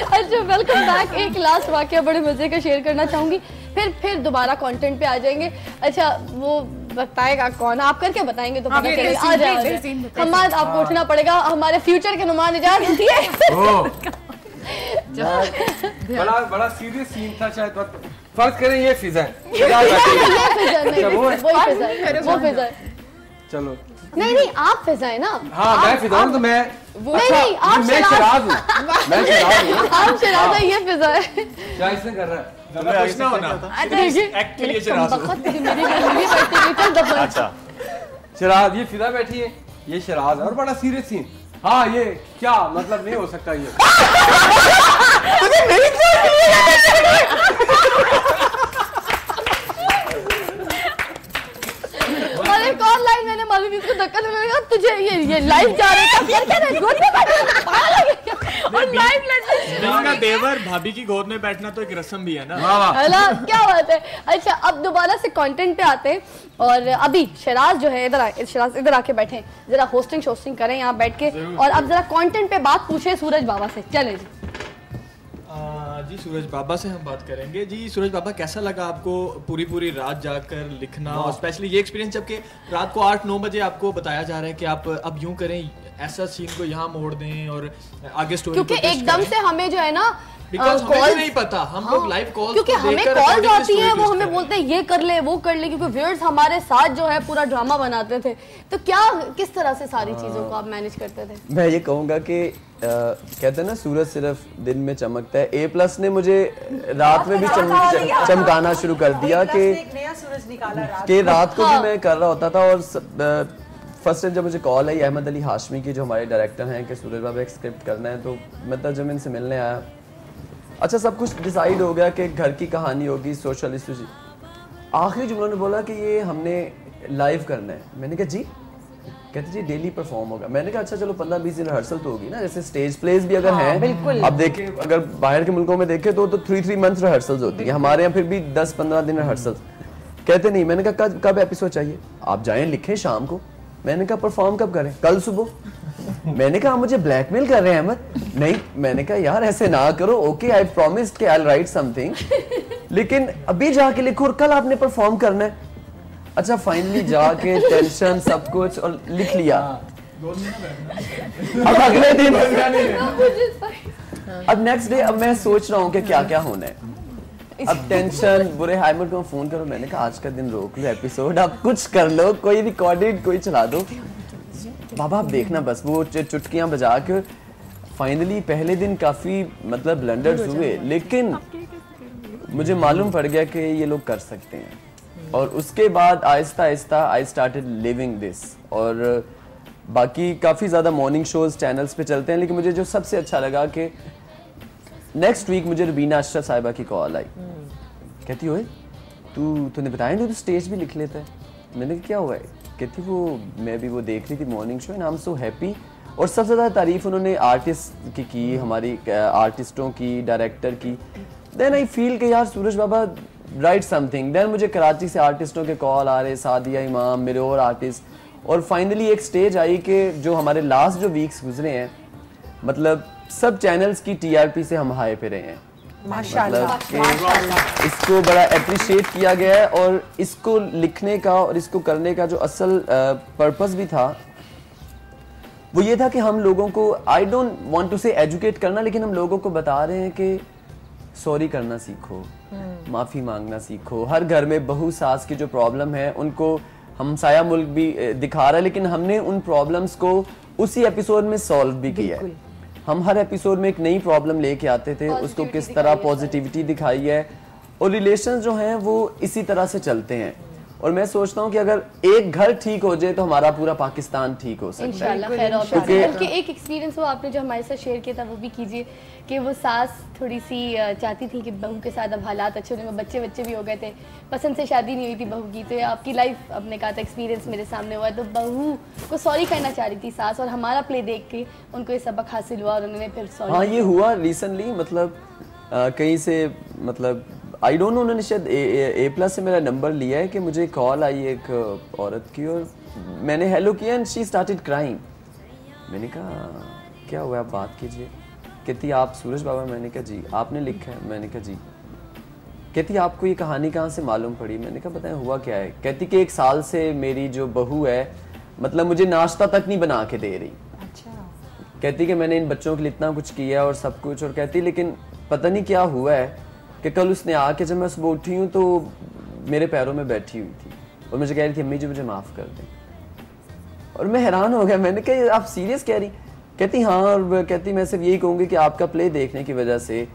अच्छा welcome back. एक last वाकया बड़े मजे का शेयर करना चाहूंगी, फिर दोबारा कंटेंट पे आ जाएंगे। अच्छा वो बताएगा कौन, आप करके बताएंगे तो पता चलेगा। आ जाए हमाद, आपको उठना पड़ेगा, हमारे फ्यूचर के नुमान इजाज उठिए। बड़ा सीरियस सीन था शायद। फर्ज करें ये फिजा है, वो फिजा है। चलो नहीं आप फिजा है ना। हाँ मैं फिजा हूँ तो मैं नहीं आप शराज हूँ। मैं शराज हूँ। आप शराज है, ये फिजा है। क्या इसने कर रहा है? कुछ ना होना। एक्ट के लिए शराज हो। अच्छा शराज, ये फिजा बैठी है, ये शराज है और बड़ा सीरियस सीन। हाँ ये क्या मतलब नहीं हो सकता ये। अरे कौन लाइन मैंने मालूम इसको धक्का देने लगा, तुझे ये लाइव जा रहा है क्या कर रहा है, गोद में बैठ और लाइव लड़का देवर भाभी की गोद में बैठना तो एक रस्म भी है ना। है ना, क्या बात है। अच्छा अब दोबारा से कंटेंट पे आते हैं और अभी शराज जो है शराज इधर आके बैठे, जरा होस्टिंग करें यहाँ बैठ के और अब जरा कंटेंट पे बात पूछे सूरज बाबा से। चले जी सूरज बाबा से हम बात करेंगे। जी सूरज बाबा, कैसा लगा आपको पूरी रात जाकर लिखना और स्पेशली ये एक्सपीरियंस जबकि रात को 8-9 बजे आपको बताया जा रहा है कि आप अब यूं करें, ऐसा सीन को यहाँ मोड़ दें और आगे स्टोरी, क्योंकि एकदम से हमें जो है ना हमें नहीं पता, हम लोग लाइव कॉल, क्योंकि हमें कॉल आती है, वो हमें बोलते हैं ये कर ले वो कर ले, क्योंकि व्यूअर्स हमारे साथ जो है पूरा ड्रामा बनाते थे। तो क्या किस तरह से सारी चीजों को आप मैनेज करते थे? मैं ये कहूँगा कि कहते हैं ना सूरज सिर्फ दिन में चमकता है। A+ ने मुझे रात में भी चमकाना शुरू कर दिया कि रात को भी मैं कर रहा होता था। और फर्स्ट टाइम जब मुझे कॉल आई अहमद अली हाशमी की, जो हमारे डायरेक्टर हैं, कि सूरज बाबा एक स्क्रिप्ट करना है, तो मतलब जब मैं इनसे मिलने आया, अच्छा सब कुछ डिसाइड हो गया कि घर की कहानी होगी, सोशल इशू। आखिरी जुमला ने बोला कि ये हमने लाइव करना है। मैंने कहा जी, कहते जी डेली परफॉर्म होगा। मैंने कहा अच्छा चलो 15-20 दिन रिहर्सल तो होगी ना, जैसे स्टेज प्लेस भी अगर हैं। अब देखिए अगर बाहर के मुल्कों में देखें तो 3 मंथ्स रिहर्सल्स होती है, हमारे यहाँ फिर भी 10-15 दिन रिहर्सल। कहते नहीं। मैंने कहा कब एपिसोड चाहिए? आप जाएं लिखें शाम को। मैंने कहा परफॉर्म कब करें? कल सुबह। मैंने कहा मुझे ब्लैकमेल कर रहे हैं अहमद। नहीं, मैंने कहा यार ऐसे ना करो। ओके आई प्रॉमिस्ड कि आई विल राइट समथिंग, लेकिन अभी जाके लिखो और कल आपने परफॉर्म करना है। अच्छा फाइनली जाके टेंशन सब कुछ और लिख लिया। अब अगले दिन अब नेक्स्ट डे, अब मैं सोच रहा हूँ कि क्या क्या होना है। अब टेंशन, बुरे हाइमर को फोन करो। मैंने कहा आज का दिन रोक लो, एपिसोड आप कुछ कर लो, कोई रिकॉर्डेड कोई चला दो। बाबा आप देखना बस वो चुटकियां बजा के। फाइनली पहले दिन काफी मतलब ब्लंडर्स हुए, लेकिन मुझे मालूम पड़ गया कि ये लोग कर सकते हैं। और उसके बाद Aahista Aahista I started living this. और बाकी काफ़ी ज़्यादा मॉर्निंग शोज चैनल्स पे चलते हैं, लेकिन मुझे जो सबसे अच्छा लगा कि नेक्स्ट वीक मुझे रुबीना अशरफ साहिबा की कॉल आई। कहती हुए तूने बताया नहीं, तू स्टेज भी लिख लेता है। मैंने कहा क्या हुआ है? कहती वो मैं भी वो देख रही थी morning show and I am so happy. और सबसे ज़्यादा तारीफ उन्होंने आर्टिस्ट की हमारी आर्टिस्टों की, डायरेक्टर की। देन आई फील कि यार सूरज बाबा राइट समथिंग। देन मुझे कराची से आर्टिस्टों के कॉल आ रहे, सादिया इमाम, मेरे और आर्टिस्ट। और फाइनली एक स्टेज आई कि जो हमारे लास्ट जो वीक्स गुजरे हैं, मतलब सब चैनल्स की TRP से हम हाई पे रहे हैं माशाल्लाह। मतलब इसको बड़ा अप्रिशिएट किया गया है। और इसको लिखने का और इसको करने का जो असल पर्पस भी था वो ये था कि हम लोगों को, आई डोंट वांट टू से एजुकेट करना, लेकिन हम लोगों को बता रहे हैं कि सॉरी करना सीखो, माफ़ी मांगना सीखो। हर घर में बहू सास की जो प्रॉब्लम है उनको हमसाया मुल्क भी दिखा रहा है, लेकिन हमने उन प्रॉब्लम्स को उसी एपिसोड में सॉल्व भी किया है। हम हर एपिसोड में एक नई प्रॉब्लम लेके आते थे, उसको किस तरह पॉजिटिविटी दिखाई है। और रिलेशंस जो हैं वो इसी तरह से चलते हैं। और मैं सोचता हूँ कि अगर एक घर ठीक हो जाए तो हमारा पूरा पाकिस्तान ठीक हो सकता है इंशाल्लाह। खैर बल्कि एक एक्सपीरियंस वो आपने जो हमारे साथ शेयर किया था वो भी कीजिए कि वो सास थोड़ी सी चाहती थी कि बहू के साथ अब हालात अच्छे होने में, बच्चे भी हो गए थे, पसंद से शादी नहीं हुई थी बहू की। तो आपकी लाइफ आपने कहा था एक्सपीरियंस मेरे सामने हुआ है, तो बहू को सॉरी कहना चाह रही थी सास, और हमारा प्ले देख के उनको ये सबक हासिल हुआ और उन्होंने फिर सॉरी। हाँ ये हुआ रिसेंटली, मतलब कहीं से, मतलब आई डोंट नो, उन्होंने शायद A+ से मेरा नंबर लिया है कि मुझे कॉल आई एक औरत की और मैंने हेलो किया एंड शी स्टार्टेड क्राइंग। मैंने कहा क्या हुआ, आप बात कीजिए। कहती आप सूरज बाबा? मैंने कहा जी। आपने लिखा है? मैंने कहा जी। कहती आपको ये कहानी कहाँ से मालूम पड़ी? मैंने कहा बताएं हुआ क्या है। कहती कि 1 साल से मेरी जो बहू है मतलब मुझे नाश्ता तक नहीं बना के दे रही। अच्छा। कहती कि मैंने इन बच्चों के लिए इतना कुछ किया और सब कुछ, और कहती लेकिन पता नहीं क्या हुआ है कि कल उसने आके जब मैं सुबह उठी हूँ तो मेरे पैरों में बैठी हुई थी और मुझे कह रही थी अम्मी जी मुझे माफ़ कर दें। और मैं हैरान हो गया, मैंने कहा आप सीरियस कह रही? कहती हाँ, और कहती मैं सिर्फ यही कहूँगी कि आपका प्ले देखने की वजह से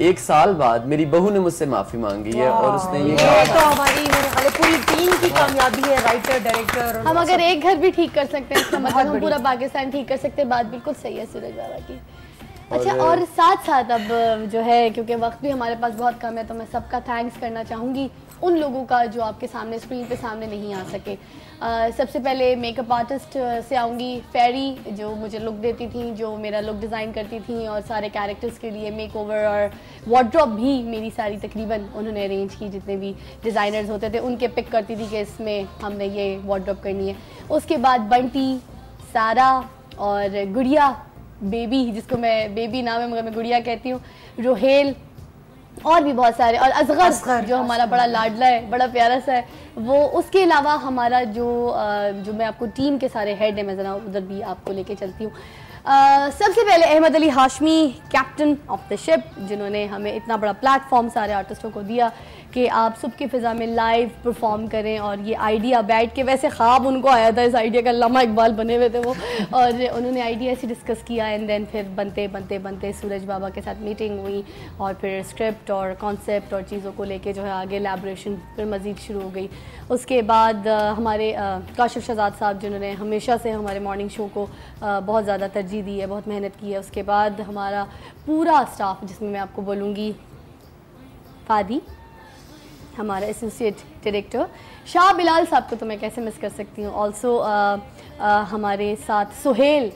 1 साल बाद मेरी बहू ने मुझसे माफ़ी मांगी है और उसने ये ये तो हमारी मेरे ख्याल है पूरी टीम की कामयाबी है, राइटर डायरेक्टर। हम अगर एक घर भी ठीक कर सकते हैं इसका मतलब हम पूरा पाकिस्तान ठीक कर सकते हैं। बात बिल्कुल सही है सूरज बाबा की। अच्छा, और साथ साथ अब जो है क्योंकि वक्त भी हमारे पास बहुत कम है तो मैं सबका थैंक्स करना चाहूँगी उन लोगों का जो आपके सामने स्क्रीन पे सामने नहीं आ सके। सबसे पहले मेकअप आर्टिस्ट से आऊँगी, फेरी जो मुझे लुक देती थी, जो मेरा लुक डिज़ाइन करती थी और सारे कैरेक्टर्स के लिए मेकओवर और वार्डरोब भी मेरी सारी तकरीबन उन्होंने अरेंज की। जितने भी डिज़ाइनर्स होते थे उनके पिक करती थी कि इसमें हमने ये वार्डरोब करनी है। उसके बाद बंटी, सारा और गुड़िया, बेबी जिसको मैं बेबी नाम है मगर मैं गुड़िया कहती हूँ, रोहेल और भी बहुत सारे, और असगर जो हमारा बड़ा लाडला है, बड़ा प्यारा सा है वो। उसके अलावा हमारा जो मैं आपको टीम के सारे हेड है, मैं ज़रा उधर भी आपको लेके चलती हूँ। सबसे पहले Ahmed Ali Hashmi, captain of the ship, जिन्होंने हमें इतना बड़ा प्लेटफॉर्म सारे आर्टिस्टों को दिया कि आप सुबह की फ़िज़ा में लाइव परफॉर्म करें। और ये आइडिया बैठ के, वैसे ख्वाब उनको आया था इस आइडिया का, अल्लामा इकबाल बने हुए थे वो, और उन्होंने आइडिया ऐसे डिस्कस किया एंड देन फिर बनते बनते बनते सूरज बाबा के साथ मीटिंग हुई और फिर स्क्रिप्ट और कॉन्सेप्ट और चीज़ों को लेके जो है आगे एलैबोरेशन फिर मज़ीद शुरू हो गई। उसके बाद हमारे काशिफ शहजाद साहब जिन्होंने हमेशा से हमारे मॉर्निंग शो को बहुत ज़्यादा तरजीह दी है, बहुत मेहनत की है। उसके बाद हमारा पूरा स्टाफ जिसमें मैं आपको बोलूँगी फादी, हमारा एसोसिएट डायरेक्टर शाह बिलाल साहब को तो मैं कैसे मिस कर सकती हूँ। ऑल्सो हमारे साथ सुहेल,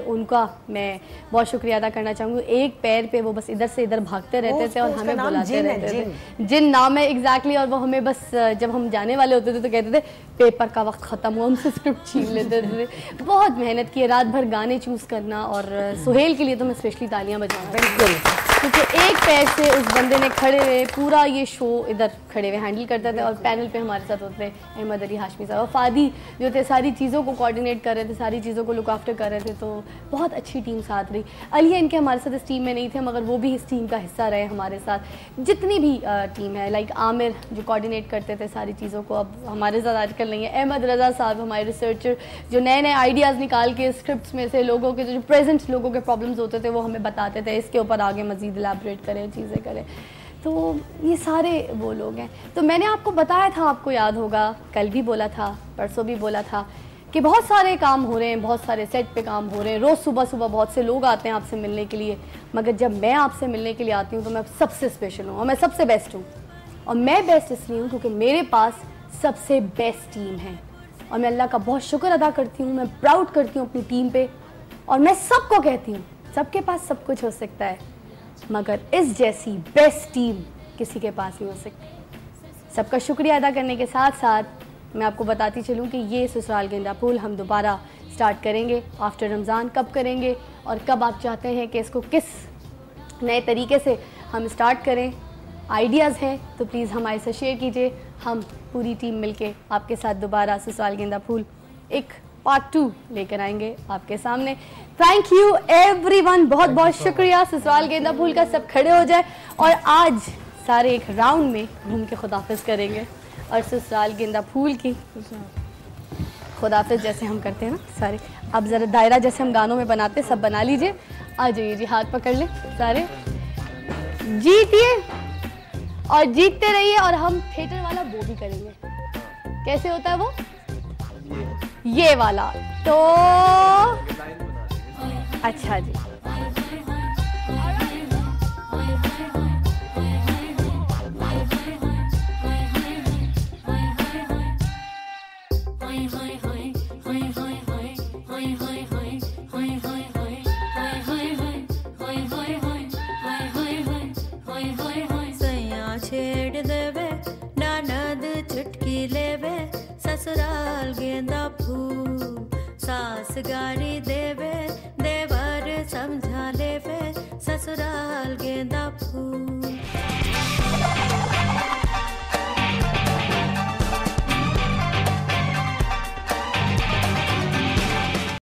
उनका मैं बहुत शुक्रिया अदा करना चाहूँगी। एक पैर पे वो बस इधर से इधर भागते रहते थे और हमें बुलाते रहते थे। जिन नाम है एग्जैक्टली, और वो हमें बस जब हम जाने वाले होते थे तो कहते थे पेपर का वक्त ख़त्म हुआ, हमसे स्क्रिप्ट छीन लेते थे। बहुत मेहनत की है, रात भर गाने चूज़ करना, और सुहेल के लिए तो मैं स्पेशली तालियाँ बजाना बिल्कुल, क्योंकि एक पैर से उस बंदे ने खड़े हुए पूरा ये शो इधर खड़े हुए हैंडल करते थे। और पैनल पे हमारे साथ होते अहमद अली हाशमी साहब और फादी जो थे, सारी चीज़ों को कोऑर्डिनेट कर रहे थे, सारी चीज़ों को लुक आफ्टर कर रहे थे। तो बहुत अच्छी टीम साथ रही। अलिया इनके हमारे साथ इस टीम में नहीं थे मगर वो भी इस टीम का हिस्सा रहे हमारे साथ। जितनी भी टीम है, लाइक आमिर जो कोऑर्डिनेट करते थे सारी चीज़ों को, अब हमारे साथ आजकल नहीं है। अहमद रज़ा साहब हमारे रिसर्चर जो नए नए आइडियाज़ निकाल के स्क्रिप्ट्स में से लोगों के जो प्रेजेंट लोगों के प्रॉब्लम्स होते थे वो हमें बताते थे, इसके ऊपर आगे मज़ीद एलैबोरेट करें, चीज़ें करें। तो ये सारे वो लोग हैं। तो मैंने आपको बताया था, आपको याद होगा, कल भी बोला था, परसों भी बोला था कि बहुत सारे काम हो रहे हैं, बहुत सारे सेट पे काम हो रहे हैं। रोज़ सुबह सुबह बहुत से लोग आते हैं आपसे मिलने के लिए, मगर जब मैं आपसे मिलने के लिए आती हूँ तो मैं सबसे स्पेशल हूँ और मैं सबसे बेस्ट हूँ। और मैं बेस्ट इसलिए हूँ क्योंकि मेरे पास सबसे बेस्ट टीम है और मैं अल्लाह का बहुत शुक्र अदा करती हूँ, मैं प्राउड करती हूँ अपनी टीम पे। और मैं सबको कहती हूँ सबके पास सब कुछ हो सकता है मगर इस जैसी बेस्ट टीम किसी के पास नहीं हो सकती। सबका शुक्रिया अदा करने के साथ साथ मैं आपको बताती चलूँ कि ये ससुराल गेंदा फूल हम दोबारा स्टार्ट करेंगे आफ्टर रमज़ान। कब करेंगे और कब आप चाहते हैं कि इसको किस नए तरीके से हम स्टार्ट करें, आइडियाज़ हैं तो प्लीज़ हमारे साथ शेयर कीजिए। हम पूरी टीम मिलके आपके साथ दोबारा ससुराल गेंदा फूल एक पार्ट 2 लेकर आएंगे आपके सामने। थैंक यू एवरीवन, बहुत बहुत शुक्रिया। ससुराल गेंदा फूल का सब खड़े हो जाए और आज सारे एक राउंड में घूम के खुदाफिज करेंगे और ससुराल गेंदा फूल की खुदाफिज जैसे हम करते हैं ना सारे, अब ज़रा दायरा जैसे हम गानों में बनाते सब बना लीजिए। आ जाइए जी, हाथ पकड़ ले सारे, जीतिए और जीतते रहिए। और हम थिएटर वाला वो भी करेंगे, कैसे होता है वो, ये वाला। तो अच्छा जी, छेड़ देवे ननद चुटकी लेवे ससुराल गेंदा फूल। सास गारी देवे, देवर समझा लेवे, ससुराल गेंदा फूल।